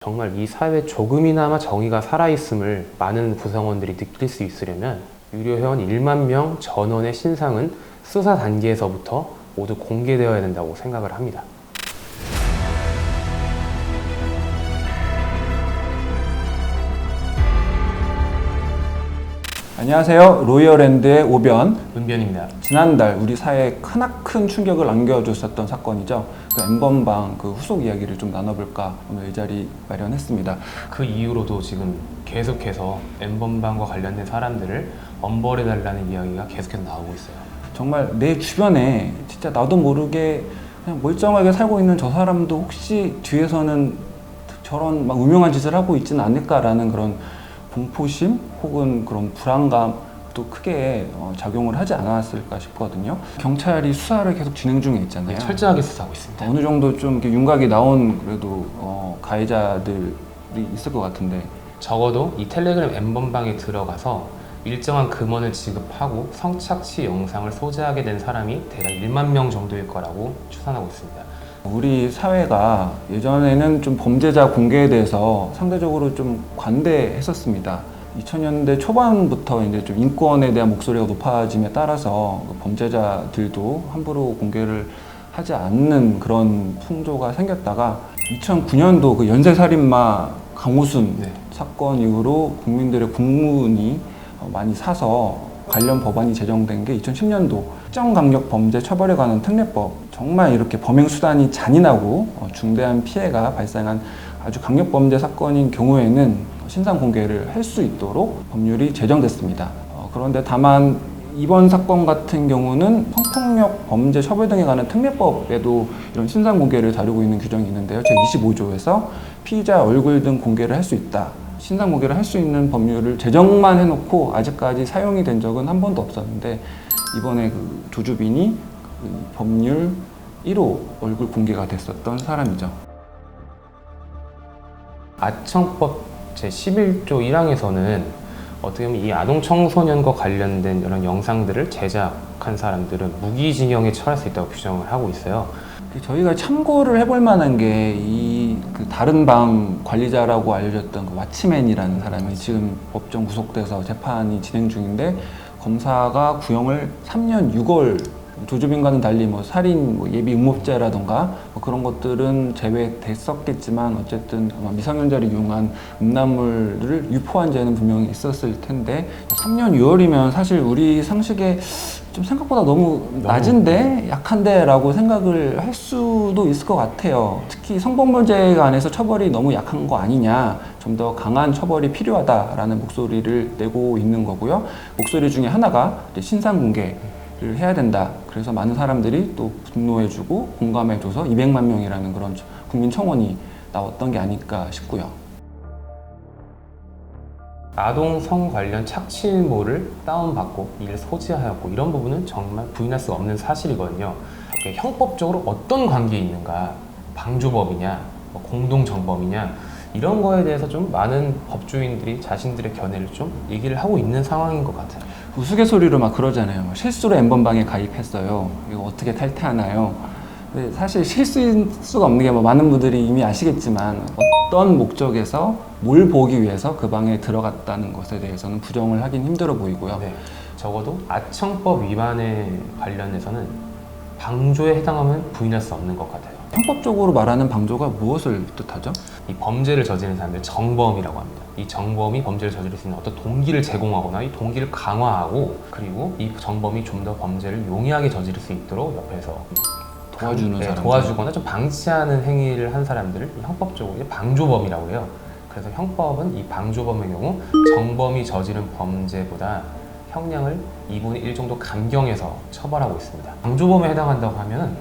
정말 이 사회에 조금이나마 정의가 살아있음을 많은 구성원들이 느낄 수 있으려면 유료회원 1만 명 전원의 신상은 수사 단계에서부터 모두 공개되어야 된다고 생각을 합니다. 안녕하세요. 로이어랜드의 오변, 은변입니다. 지난달 우리 사회에 크나큰 충격을 안겨줬었던 사건이죠. 그 N번방 그 후속 이야기를 좀 나눠볼까 오늘 이 자리 마련했습니다. 그 이후로도 지금 계속해서 N번방과 관련된 사람들을 엄벌해달라는 이야기가 계속해서 나오고 있어요. 정말 내 주변에 진짜 나도 모르게 그냥 멀쩡하게 살고 있는 저 사람도 혹시 뒤에서는 저런 막 유명한 짓을 하고 있지는 않을까라는 그런 공포심 혹은 그런 불안감도 크게 작용을 하지 않았을까 싶거든요. 경찰이 수사를 계속 진행 중에 있잖아요. 네, 철저하게 수사하고 있습니다. 어느 정도 좀 이렇게 윤곽이 나온 그래도 가해자들이 있을 것 같은데 적어도 이 텔레그램 N번방에 들어가서 일정한 금원을 지급하고 성착취 영상을 소지하게 된 사람이 대략 1만 명 정도일 거라고 추산하고 있습니다. 우리 사회가 예전에는 좀 범죄자 공개에 대해서 상대적으로 좀 관대했었습니다. 2000년대 초반부터 이제 좀 인권에 대한 목소리가 높아짐에 따라서 범죄자들도 함부로 공개를 하지 않는 그런 풍조가 생겼다가 2009년도 그 연쇄살인마 강호순 사건 이후로 국민들의 국문이 많이 사서 관련 법안이 제정된 게 2010년도 특정강력 범죄 처벌에 관한 특례법, 정말 이렇게 범행 수단이 잔인하고 중대한 피해가 발생한 아주 강력 범죄 사건인 경우에는 신상 공개를 할 수 있도록 법률이 제정됐습니다. 그런데 다만 이번 사건 같은 경우는 성폭력 범죄 처벌 등에 관한 특례법에도 이런 신상 공개를 다루고 있는 규정이 있는데요. 제25조에서 피의자 얼굴 등 공개를 할 수 있다. 신상 공개를 할 수 있는 법률을 제정만 해놓고 아직까지 사용이 된 적은 한 번도 없었는데 이번에 그 조주빈이 그 법률 1호 얼굴 공개가 됐었던 사람이죠. 아청법 제11조 1항에서는 어떻게 보면 이 아동 청소년과 관련된 이런 영상들을 제작한 사람들은 무기징역에 처할 수 있다고 규정을 하고 있어요. 저희가 참고를 해볼 만한 게 이 그 다른 방 관리자라고 알려졌던 그 왓츠맨이라는 사람이 지금 법정 구속돼서 재판이 진행 중인데 검사가 구형을 3년 6월 조주빈과는 달리 뭐 살인, 뭐 예비 음모죄라던가 뭐 그런 것들은 제외됐었겠지만 어쨌든 아마 미성년자를 이용한 음란물을 유포한 죄는 분명히 있었을 텐데 3년 6월이면 사실 우리 상식에 좀 생각보다 너무 낮은데 약한데 라고 생각을 할 수도 있을 것 같아요. 특히 성범죄에 관해서 처벌이 너무 약한 거 아니냐, 좀 더 강한 처벌이 필요하다라는 목소리를 내고 있는 거고요. 목소리 중에 하나가 신상 공개를 해야 된다. 그래서 많은 사람들이 또 분노해주고 공감해줘서 200만 명이라는 그런 국민 청원이 나왔던 게 아닐까 싶고요. 아동 성 관련 착취물을 다운받고 이를 소지하였고 이런 부분은 정말 부인할 수 없는 사실이거든요. 형법적으로 어떤 관계에 있는가, 방조법이냐, 공동정범이냐 이런 거에 대해서 좀 많은 법조인들이 자신들의 견해를 좀 얘기를 하고 있는 상황인 것 같아요. 우스갯소리로 막 그러잖아요. 실수로 N번방에 가입했어요. 이거 어떻게 탈퇴하나요? 근데 사실 실수일 수가 없는 게 뭐 많은 분들이 이미 아시겠지만 어떤 목적에서 뭘 보기 위해서 그 방에 들어갔다는 것에 대해서는 부정을 하긴 힘들어 보이고요. 네, 적어도 아청법 위반에 관련해서는 방조에 해당하면 부인할 수 없는 것 같아요. 형법적으로 말하는 방조가 무엇을 뜻하죠? 이 범죄를 저지른 사람들 정범이라고 합니다. 이 정범이 범죄를 저지를 수 있는 어떤 동기를 제공하거나 이 동기를 강화하고 그리고 이 정범이 좀 더 범죄를 용이하게 저지를 수 있도록 옆에서 도와주는 사람, 도와주거나 좀 방치하는 행위를 한 사람들을 형법적으로 방조범이라고 해요. 그래서 형법은 이 방조범의 경우 정범이 저지른 범죄보다 형량을 2분의 1 정도 감경해서 처벌하고 있습니다. 방조범에 해당한다고 하면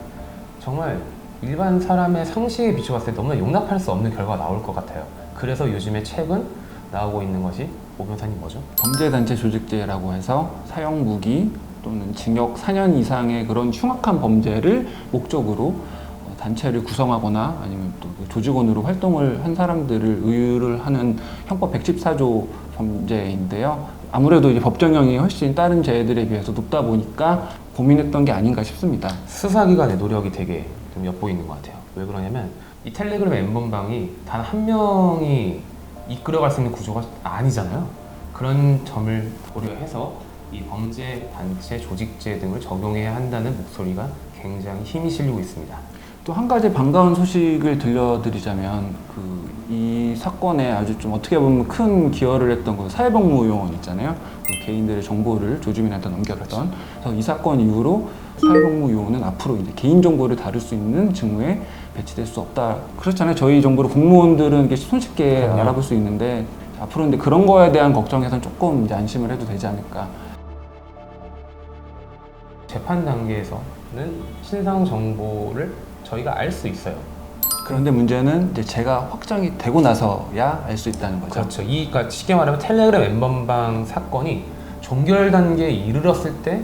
정말 일반 사람의 상식에 비춰봤을 때 너무나 용납할 수 없는 결과가 나올 것 같아요. 그래서 요즘에 최근 나오고 있는 것이 오 변호사님 뭐죠? 범죄단체 조직죄라고 해서 사형 무기 또는 징역 4년 이상의 그런 흉악한 범죄를 목적으로 단체를 구성하거나 아니면 또 조직원으로 활동을 한 사람들을 의유를 하는 형법 114조 범죄인데요. 아무래도 이제 법정형이 훨씬 다른 죄들에 비해서 높다 보니까 고민했던 게 아닌가 싶습니다. 수사기관의 노력이 되게 좀 엿보이는 것 같아요. 왜 그러냐면 이 텔레그램 엠번방이 단 한 명이 이끌어갈 수 있는 구조가 아니잖아요. 그런 점을 고려해서 이 범죄 단체 조직제 등을 적용해야 한다는 목소리가 굉장히 힘이 실리고 있습니다. 또 한 가지 반가운 소식을 들려드리자면 이 사건에 아주 좀 어떻게 보면 큰 기여를 했던 그 사회복무 요원 있잖아요. 그 개인들의 정보를 조주민한테 넘겼던. 그래서 이 사건 이후로 사회복무 요원은 앞으로 이제 개인 정보를 다룰 수 있는 직무에 배치될 수 없다. 그렇잖아요. 저희 정보를 공무원들은 이게 손쉽게 그럼요. 알아볼 수 있는데 앞으로 근데 그런 거에 대한 걱정에서는 조금 이제 안심을 해도 되지 않을까. 재판 단계에서는 신상 정보를 저희가 알 수 있어요. 그런데 문제는 이제 제가 확정이 되고 나서야 알 수 있다는 거죠. 그렇죠. 그러니까 쉽게 말하면 텔레그램 엠번방 사건이 종결 단계에 이르렀을 때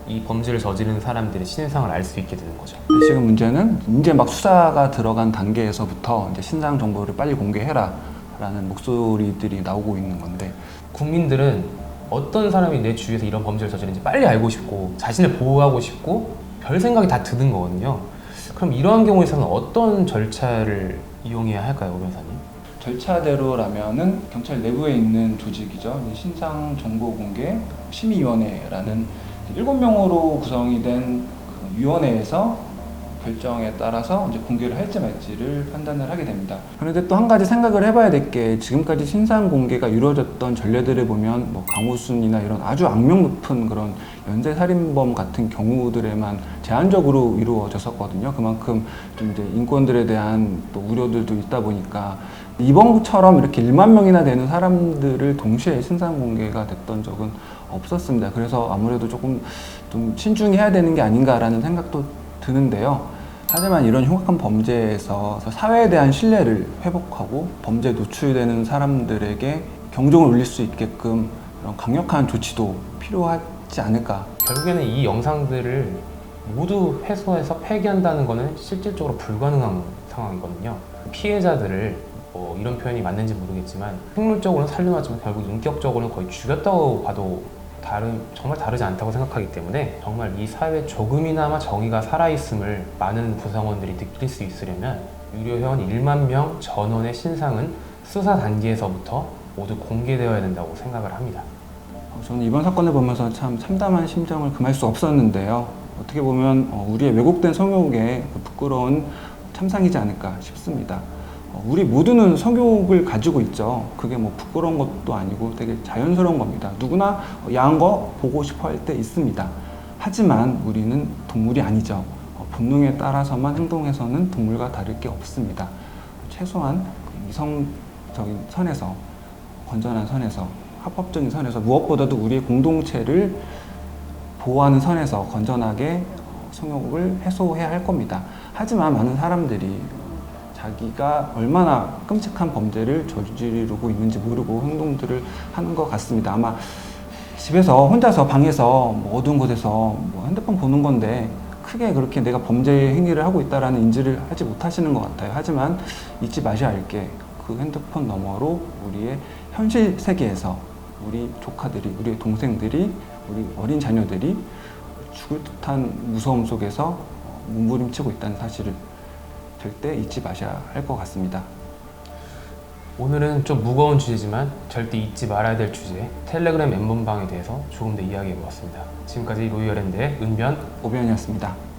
이 범죄를 저지른 사람들의 신상을 알 수 있게 되는 거죠. 지금 문제는 이제 막 수사가 들어간 단계에서부터 이제 신상 정보를 빨리 공개해라 라는 목소리들이 나오고 있는 건데 국민들은 어떤 사람이 내 주위에서 이런 범죄를 저지르는지 빨리 알고 싶고 자신을 보호하고 싶고 별 생각이 다 드는 거거든요. 그럼 이러한 경우에서는 어떤 절차를 이용해야 할까요, 오 변호사님? 절차대로라면은 경찰 내부에 있는 조직이죠. 신상 정보 공개 심의위원회라는 7명으로 구성이 된그 위원회에서 결정에 따라서 이제 공개를 할지 말지를 판단을 하게 됩니다. 그런데 또 한 가지 생각을 해봐야 될 게 지금까지 신상 공개가 이루어졌던 전례들을 보면 뭐 강호순이나 이런 아주 악명 높은 그런 연쇄 살인범 같은 경우들에만 제한적으로 이루어졌었거든요. 그만큼 좀 이제 인권들에 대한 또 우려들도 있다 보니까 이번처럼 이렇게 1만 명이나 되는 사람들을 동시에 신상 공개가 됐던 적은 없었습니다. 그래서 아무래도 조금 좀 신중해야 되는 게 아닌가라는 생각도 드는데요. 하지만 이런 흉악한 범죄에서 사회에 대한 신뢰를 회복하고 범죄에 노출되는 사람들에게 경종을 울릴 수 있게끔 그런 강력한 조치도 필요하지 않을까. 결국에는 이 영상들을 모두 회수해서 폐기한다는 것은 실질적으로 불가능한 상황이거든요. 피해자들을 뭐 이런 표현이 맞는지 모르겠지만 생물적으로는 살려놨지만 결국 인격적으로는 거의 죽였다고 봐도 정말 다르지 않다고 생각하기 때문에 정말 이 사회에 조금이나마 정의가 살아있음을 많은 구성원들이 느낄 수 있으려면 유료회원 1만 명 전원의 신상은 수사 단계에서부터 모두 공개되어야 된다고 생각을 합니다. 저는 이번 사건을 보면서 참 참담한 심정을 금할 수 없었는데요. 어떻게 보면 우리의 왜곡된 성욕에 부끄러운 참상이지 않을까 싶습니다. 우리 모두는 성욕을 가지고 있죠. 그게 뭐 부끄러운 것도 아니고 되게 자연스러운 겁니다. 누구나 야한 거 보고 싶어 할 때 있습니다. 하지만 우리는 동물이 아니죠. 본능에 따라서만 행동해서는 동물과 다를 게 없습니다. 최소한 이성적인 선에서, 건전한 선에서, 합법적인 선에서 무엇보다도 우리의 공동체를 보호하는 선에서 건전하게 성욕을 해소해야 할 겁니다. 하지만 많은 사람들이 자기가 얼마나 끔찍한 범죄를 저지르고 있는지 모르고 행동들을 하는 것 같습니다. 아마 집에서 혼자서 방에서 뭐 어두운 곳에서 뭐 핸드폰 보는 건데 크게 그렇게 내가 범죄 행위를 하고 있다라는 인지를 하지 못하시는 것 같아요. 하지만 잊지 마셔야 할 게 그 핸드폰 너머로 우리의 현실 세계에서 우리 조카들이, 우리 동생들이, 우리 어린 자녀들이 죽을 듯한 무서움 속에서 몸부림치고 있다는 사실을 절대 잊지 마셔야 할 것 같습니다. 오늘은 좀 무거운 주제지만 절대 잊지 말아야 될 주제 텔레그램 엠번방에 대해서 조금 더 이야기해 보았습니다. 지금까지 로이어랜드의 은변, 오변이었습니다.